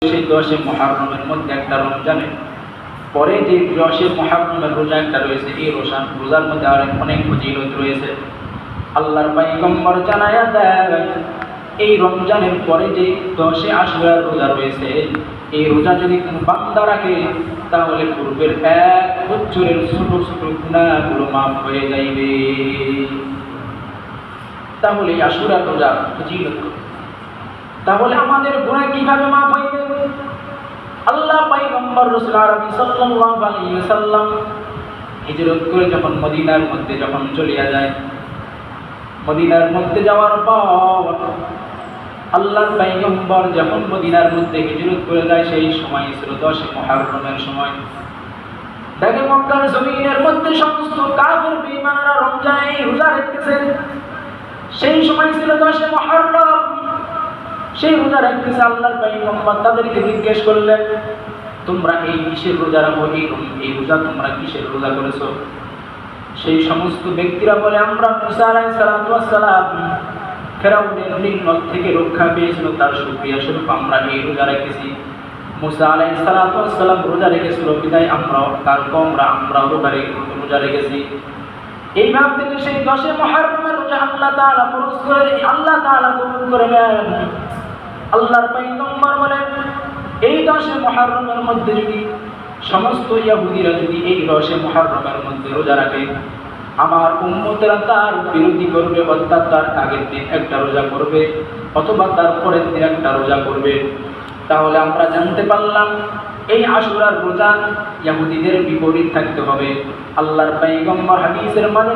সেই 10 মুহররমের মধ্যে একটা রমজানের পরে যে 10 মুহররমের রোজা একটা রয়েছে, এই রোজার মধ্যে আর অনেক ফজিলত রয়েছে। আল্লাহর পয়গম্বর জানায়া দেয়, এই রমজানের পরে যে 10 আশুরার রোজা রয়েছে, এই রোজা যদি কোনো বান্দা রাখে তাহলে পূর্বের 1 বছরের ছোট ছোট গুনাহগুলো মাফ হয়ে যাইবে। তাহলে আশুরার রোজা ফজিলত, তাহলে আমাদের গুনাহ কিভাবে মাফ হইবে? আল্লাহ পয়গম্বর রাসূল আরবি সাল্লাল্লাহু আলাইহি ওয়াসাল্লাম হিজরত করে যখন মদিনার মধ্যে যখন চলিয়া যায়, মদিনার মধ্যে যাওয়ার পর আল্লাহর পয়গম্বর যখন মদিনার মধ্যে হিজরত করে যায়, সেই সময় ছিল 10 মুহররমের সময়। দেখে মক্কার জমিনের মধ্যে সমস্ত কাফির বেঈমানরা রমজানে রোজা রাখতেছে। সেই সময় ছিল 10 মুহররম, সেই রোজা রাখতেছে। আল্লাহর পয়গম্বর তাদেরকে জিজ্ঞেস করলেন, তোমরা এই কিসের রোজা রাখো? এই রোজা তোমরা কিসের রোজা করেছো? সেই সমস্ত ব্যক্তিরা বলে, আমরা মুসা আলাইহিস সালাতু ওয়াস সালাম ফেরাউনের নির্মল থেকে রক্ষা পেয়েছিল, তার শুকরিয়া স্বরূপ আমরা এই রোজা রেখেছি। মুসা আলাইহিস সালাতু ওয়াস সালাম রোজা রেখেছিল বিদায় আমরাও তার আমরাও রোজা রেখেছি। এইভাবে থেকে সেই 10 মুহররমের রোজা আল্লাহ তাআলা ফরজ করে, আল্লাহ তাআলা কবুল করে নেন। আল্লাহর পয়গম্বর বলেন, এই 10 মুহররমের মধ্যে যদি সমস্ত ইহুদিরা যদি এই 10 মুহররমের মধ্যে রোজা রাখে, আমার উম্মতেরা তার বিরোধী করবে, অর্থাৎ তার আগের দিন একটা রোজা করবে অথবা তার পরের দিন একটা রোজা করবে। তাহলে আমরা জানতে পারলাম এই আশুরার রোজা ইহুদিদের বিপরীত থাকতে হবে। আল্লাহর পয়গম্বর হাদিসের মানে